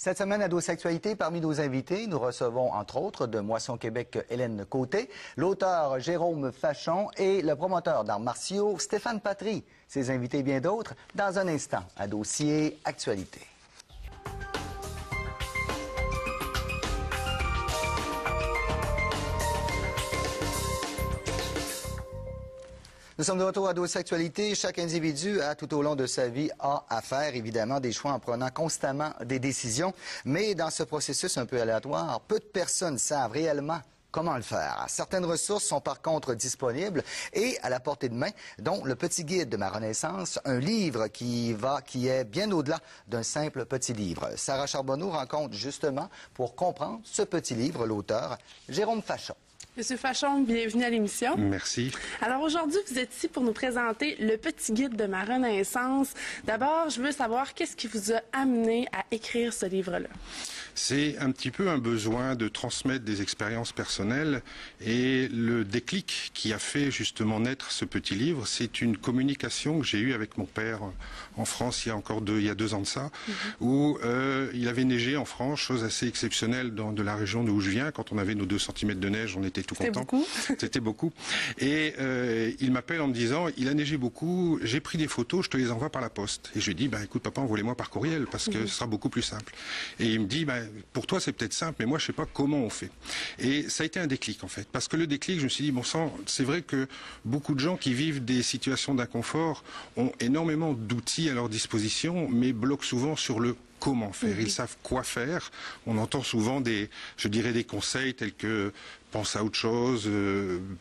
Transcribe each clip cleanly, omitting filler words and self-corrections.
Cette semaine, à Dos Actualité, parmi nos invités, nous recevons, entre autres, de Moisson Québec, Hélène Côté, l'auteur Jérôme Fachon et le promoteur d'arts martiaux, Stéphane Patry. Ces invités et bien d'autres, dans un instant, à Dossier Actualité. Nous sommes de retour à Dossier Actualité. Chaque individu tout au long de sa vie, a à faire, évidemment, des choix en prenant constamment des décisions. Mais dans ce processus un peu aléatoire, peu de personnes savent réellement comment le faire. Certaines ressources sont par contre disponibles et à la portée de main, dont le petit guide de ma renaissance, un livre qui est bien au-delà d'un simple petit livre. Sarah Charbonneau rencontre justement pour comprendre ce petit livre l'auteur Jérôme Fachon. Monsieur Fachon, bienvenue à l'émission. Merci. Alors aujourd'hui, vous êtes ici pour nous présenter le petit guide de ma renaissance. D'abord, je veux savoir qu'est-ce qui vous a amené à écrire ce livre-là? C'est un petit peu un besoin de transmettre des expériences personnelles et le déclic qui a fait justement naître ce petit livre, c'est une communication que j'ai eue avec mon père en France il y a 2 ans de ça, où il avait neigé en France, chose assez exceptionnelle de la région d'où je viens. Quand on avait nos 2 cm de neige, on était tout content. C'était beaucoup. C'était beaucoup. Et il m'appelle en me disant, il a neigé beaucoup, j'ai pris des photos, je te les envoie par la poste. Et je lui dis, écoute papa, envoie-les-moi par courriel parce que ce sera beaucoup plus simple. Et il me dit, pour toi c'est peut-être simple, mais moi je sais pas comment on fait. Et ça a été un déclic en fait, parce que le déclic, je me suis dit, bon sang, c'est vrai que beaucoup de gens qui vivent des situations d'inconfort ont énormément d'outils à leur disposition, mais bloquent souvent sur le comment faire. Ils savent quoi faire. On entend souvent des conseils tels que pense à autre chose,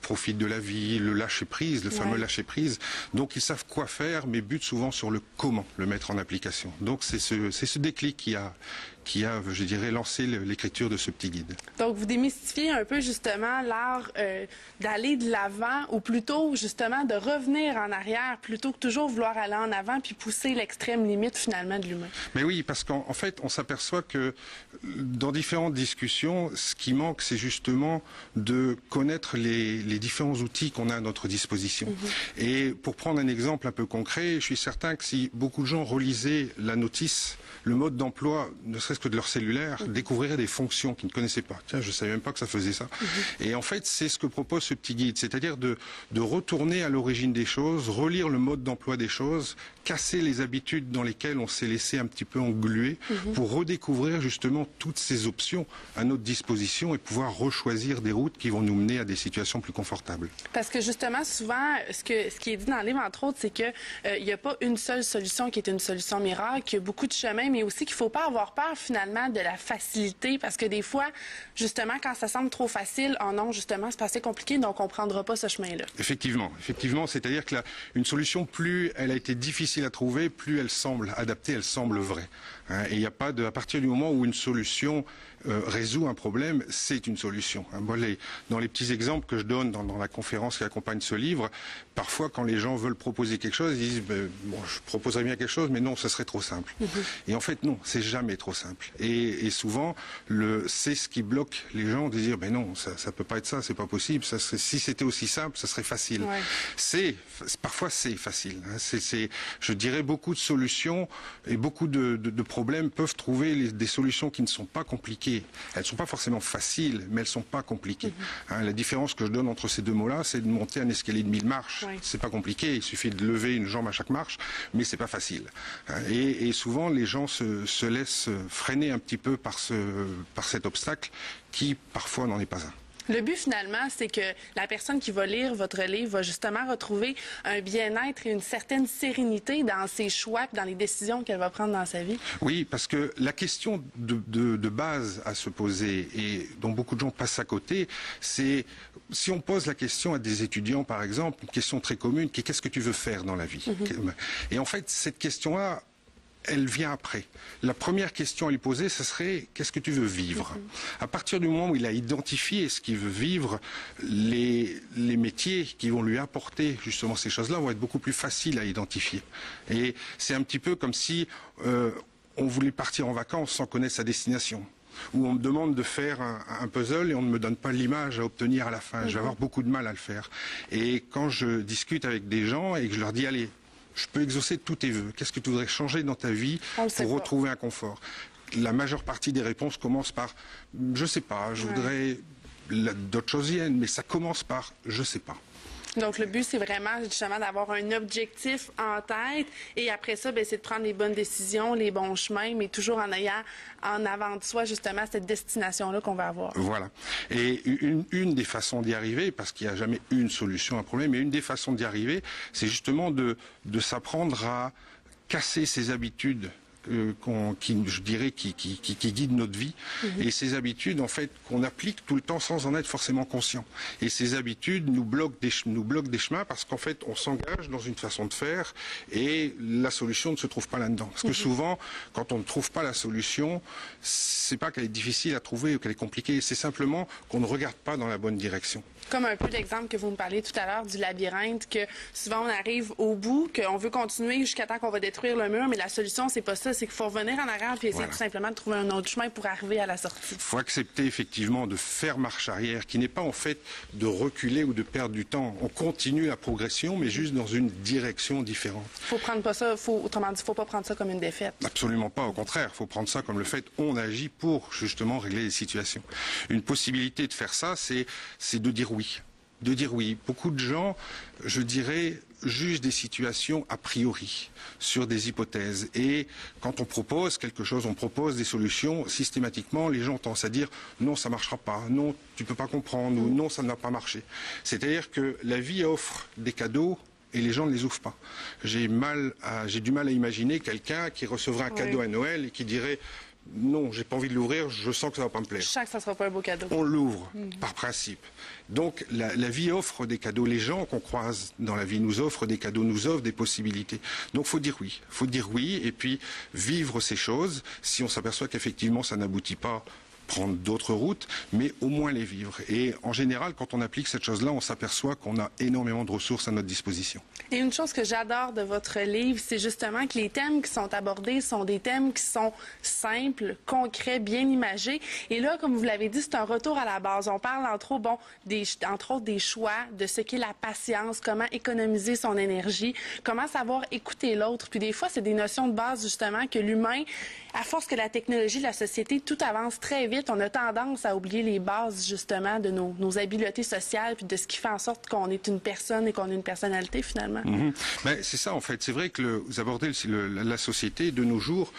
profite de la vie, le lâcher prise, le fameux lâcher prise. Donc ils savent quoi faire, mais butent souvent sur le comment le mettre en application. Donc c'est ce déclic qui a, je dirais, lancé l'écriture de ce petit guide. Donc vous démystifiez un peu justement l'art d'aller de l'avant, ou plutôt justement de revenir en arrière, plutôt que toujours vouloir aller en avant puis pousser l'extrême limite finalement de l'humain. Mais oui, parce qu'en fait on s'aperçoit que dans différentes discussions, ce qui manque, c'est justement de connaître les différents outils qu'on a à notre disposition. Et pour prendre un exemple un peu concret, je suis certain que si beaucoup de gens relisaient la notice, le mode d'emploi, ne serait-ce que de leur cellulaire, découvriraient des fonctions qu'ils ne connaissaient pas. Tiens, je ne savais même pas que ça faisait ça. Et en fait, c'est ce que propose ce petit guide, c'est-à-dire de retourner à l'origine des choses, relire le mode d'emploi des choses, casser les habitudes dans lesquelles on s'est laissé un petit peu engluer, pour redécouvrir justement toutes ces options à notre disposition et pouvoir rechoisir des routes qui vont nous mener à des situations plus confortables. Parce que justement, souvent, ce qui est dit dans le livre, entre autres, c'est qu'il n'y a pas une seule solution qui est une solution miracle, qu'il y a beaucoup de chemins, mais aussi qu'il ne faut pas avoir peur finalement de la facilité, parce que des fois, justement, quand ça semble trop facile, oh non, justement, c'est pas assez compliqué, donc on ne prendra pas ce chemin-là. Effectivement, c'est-à-dire que une solution, plus elle a été difficile à trouver, plus elle semble adaptée, elle semble vraie. Et il n'y a pas à partir du moment où une solution résout un problème, c'est une solution. Moi, dans les petits exemples que je donne dans la conférence qui accompagne ce livre, parfois quand les gens veulent proposer quelque chose, ils disent je proposerais bien quelque chose, mais non, ce serait trop simple. Et en fait, non, c'est jamais trop simple. Et souvent, c'est ce qui bloque les gens de dire non, ça peut pas être ça, c'est pas possible. Si c'était aussi simple, ça serait facile. Parfois, c'est facile. Je dirais, beaucoup de solutions et beaucoup de problèmes peuvent trouver des solutions qui ne sont pas compliquées. Elles ne sont pas forcément faciles, mais elles ne sont pas compliquées. La différence que je donne entre ces deux mots-là, c'est de monter un escalier de 1000 marches. C'est pas compliqué, il suffit de lever une jambe à chaque marche, mais c'est pas facile. Et souvent, les gens se laissent freiner un petit peu par cet obstacle qui, parfois, n'en est pas un. Le but, finalement, c'est que la personne qui va lire votre livre va justement retrouver un bien-être et une certaine sérénité dans ses choix et dans les décisions qu'elle va prendre dans sa vie. Oui, parce que la question de base à se poser et dont beaucoup de gens passent à côté, c'est si on pose la question à des étudiants, par exemple, une question très commune, qui est qu'est-ce que tu veux faire dans la vie? Et en fait, cette question-là, elle vient après. La première question à lui poser, ce serait qu'est-ce que tu veux vivre? À partir du moment où il a identifié ce qu'il veut vivre, les métiers qui vont lui apporter justement ces choses-là vont être beaucoup plus faciles à identifier. Et c'est un petit peu comme si on voulait partir en vacances sans connaître sa destination. Où on me demande de faire un puzzle et on ne me donne pas l'image à obtenir à la fin. Je vais avoir beaucoup de mal à le faire. Et quand je discute avec des gens et que je leur dis allez, je peux exaucer tous tes vœux. Qu'est-ce que tu voudrais changer dans ta vie pour retrouver un confort? la majeure partie des réponses commence par « je sais pas, je voudrais d'autres choses viennent », mais ça commence par « je sais pas ». Donc, le but, c'est vraiment justement d'avoir un objectif en tête et après ça, c'est de prendre les bonnes décisions, les bons chemins, mais toujours en ayant en avant de soi justement cette destination-là qu'on va avoir. Voilà. Et une des façons d'y arriver, parce qu'il n'y a jamais une solution à un problème, mais une des façons d'y arriver, c'est justement de s'apprendre à casser ses habitudes je dirais, qui guident notre vie. Et ces habitudes, en fait, qu'on applique tout le temps sans en être forcément conscient. Et ces habitudes nous bloquent des chemins parce qu'en fait, on s'engage dans une façon de faire et la solution ne se trouve pas là-dedans. Parce que souvent, quand on ne trouve pas la solution, c'est pas qu'elle est difficile à trouver ou qu'elle est compliquée, c'est simplement qu'on ne regarde pas dans la bonne direction. Comme un peu l'exemple que vous me parliez tout à l'heure du labyrinthe, que souvent on arrive au bout, qu'on veut continuer jusqu'à temps qu'on va détruire le mur, mais la solution, c'est pas ça, c'est qu'il faut revenir en arrière puis essayer tout simplement de trouver un autre chemin pour arriver à la sortie. Il faut accepter effectivement de faire marche arrière, qui n'est pas en fait de reculer ou de perdre du temps. On continue la progression, mais juste dans une direction différente. Faut prendre pas ça, autrement dit, faut pas prendre ça comme une défaite. Absolument pas, au contraire, il faut prendre ça comme le fait on agit pour justement régler les situations. Une possibilité de faire ça, c'est de dire oui. De dire oui. Beaucoup de gens, je dirais, jugent des situations a priori, sur des hypothèses. Et quand on propose quelque chose, on propose des solutions, systématiquement, les gens ont tendance à dire « non, ça ne marchera pas, non, tu ne peux pas comprendre » ou « non, ça ne va pas marcher ». C'est-à-dire que la vie offre des cadeaux et les gens ne les ouvrent pas. J'ai du mal à imaginer quelqu'un qui recevrait un cadeau à Noël et qui dirait « non, j'ai pas envie de l'ouvrir, je sens que ça va pas me plaire. » Je sens que ça sera pas un beau cadeau. On l'ouvre, par principe. Donc, la vie offre des cadeaux. Les gens qu'on croise dans la vie nous offrent des cadeaux, nous offrent des possibilités. Donc, faut dire oui. Faut dire oui et puis vivre ces choses. Si on s'aperçoit qu'effectivement ça n'aboutit pas, prendre d'autres routes, mais au moins les vivre. Et en général, quand on applique cette chose-là, on s'aperçoit qu'on a énormément de ressources à notre disposition. Et une chose que j'adore de votre livre, c'est justement que les thèmes qui sont abordés sont des thèmes qui sont simples, concrets, bien imagés. Et là, comme vous l'avez dit, c'est un retour à la base. On parle entre autres des choix, de ce qu'est la patience, comment économiser son énergie, comment savoir écouter l'autre. Puis des fois, c'est des notions de base, justement, que l'humain, à force que la technologie, la société, tout avance très vite, on a tendance à oublier les bases, justement, de nos habiletés sociales puis de ce qui fait en sorte qu'on est une personne et qu'on a une personnalité, finalement. Ben, c'est ça, en fait. C'est vrai que vous abordez la société de nos jours.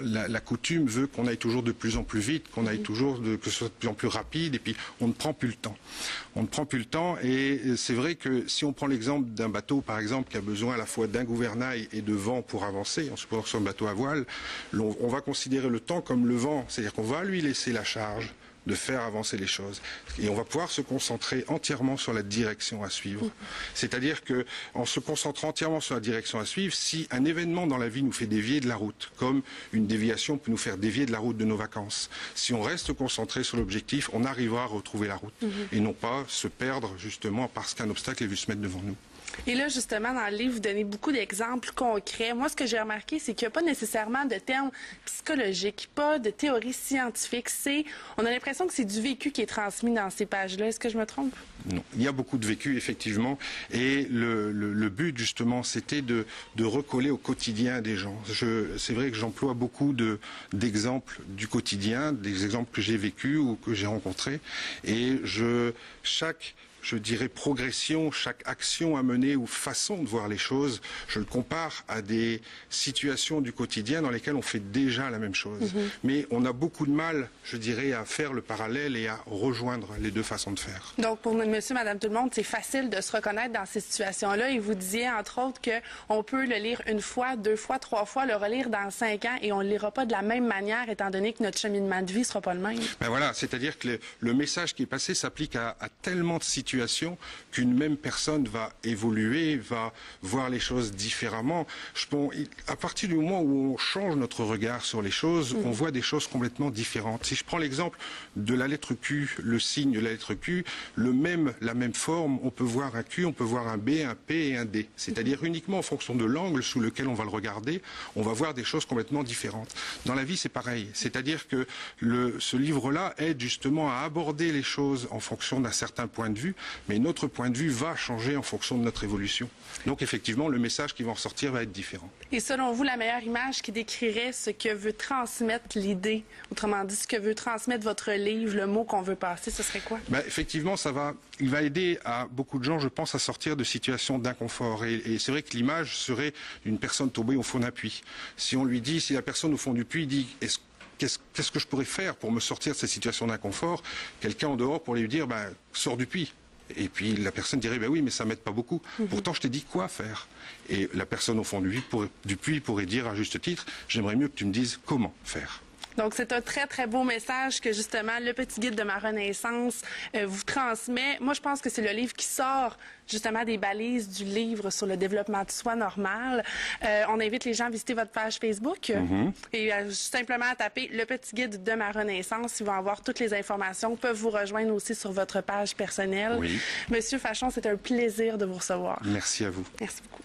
La coutume veut qu'on aille toujours de plus en plus vite, qu'on aille toujours que ce soit de plus en plus rapide, et puis on ne prend plus le temps. On ne prend plus le temps, et c'est vrai que si on prend l'exemple d'un bateau, par exemple, qui a besoin à la fois d'un gouvernail et de vent pour avancer, on suppose sur un bateau à voile, on va considérer le temps comme le vent, c'est-à-dire qu'on va lui laisser la charge de faire avancer les choses. Et on va pouvoir se concentrer entièrement sur la direction à suivre. C'est-à-dire que, en se concentrant entièrement sur la direction à suivre, si un événement dans la vie nous fait dévier de la route, comme une déviation peut nous faire dévier de la route de nos vacances, si on reste concentré sur l'objectif, on arrivera à retrouver la route. Et non pas se perdre, justement, parce qu'un obstacle est vu se mettre devant nous. Et là, justement, dans le livre, vous donnez beaucoup d'exemples concrets. Moi, ce que j'ai remarqué, c'est qu'il n'y a pas nécessairement de termes psychologiques, pas de théorie scientifique. On a l'impression que c'est du vécu qui est transmis dans ces pages-là. Est-ce que je me trompe? Non, il y a beaucoup de vécu, effectivement. Et le but, justement, c'était de recoller au quotidien des gens. C'est vrai que j'emploie beaucoup d'exemples du quotidien, des exemples que j'ai vécus ou que j'ai rencontrés. Et chaque progression, chaque action à mener ou façon de voir les choses, je le compare à des situations du quotidien dans lesquelles on fait déjà la même chose. Mais on a beaucoup de mal, je dirais, à faire le parallèle et à rejoindre les deux façons de faire. Donc, pour monsieur, madame, tout le monde, c'est facile de se reconnaître dans ces situations-là. Et vous disiez, entre autres, qu'on peut le lire une fois, 2 fois, 3 fois, le relire dans 5 ans et on ne le lira pas de la même manière, étant donné que notre cheminement de vie ne sera pas le même. Ben voilà, c'est-à-dire que le message qui est passé s'applique à tellement de situations qu'une même personne va évoluer, va voir les choses différemment. À partir du moment où on change notre regard sur les choses, on voit des choses complètement différentes. Si je prends l'exemple de la lettre Q, le signe de la lettre Q, la même forme, on peut voir un Q, on peut voir un B, un P et un D. C'est-à-dire uniquement en fonction de l'angle sous lequel on va le regarder, on va voir des choses complètement différentes. Dans la vie, c'est pareil. C'est-à-dire que ce livre-là aide justement à aborder les choses en fonction d'un certain point de vue, mais notre point de vue va changer en fonction de notre évolution. Donc effectivement, le message qui va en sortir va être différent. Et selon vous, la meilleure image qui décrirait ce que veut transmettre l'idée, autrement dit, ce que veut transmettre votre livre, le mot qu'on veut passer, ce serait quoi? Effectivement, il va aider à beaucoup de gens, je pense, à sortir de situations d'inconfort. Et c'est vrai que l'image serait une personne tombée au fond d'un puits. Si la personne au fond du puits dit qu'est-ce que je pourrais faire pour me sortir de cette situation d'inconfort, quelqu'un en dehors pourrait lui dire sors du puits. Et puis la personne dirait oui, mais ça m'aide pas beaucoup. Pourtant, je t'ai dit quoi faire. Et la personne au fond du puits pourrait dire à juste titre, j'aimerais mieux que tu me dises comment faire. Donc, c'est un très, très beau message que, justement, le petit guide de ma renaissance vous transmet. Moi, je pense que c'est le livre qui sort, justement, des balises du livre sur le développement de soi normal. On invite les gens à visiter votre page Facebook et simplement à taper le petit guide de ma renaissance. Ils vont avoir toutes les informations. Ils peuvent vous rejoindre aussi sur votre page personnelle. Oui. Monsieur Fachon, c'est un plaisir de vous recevoir. Merci à vous. Merci beaucoup.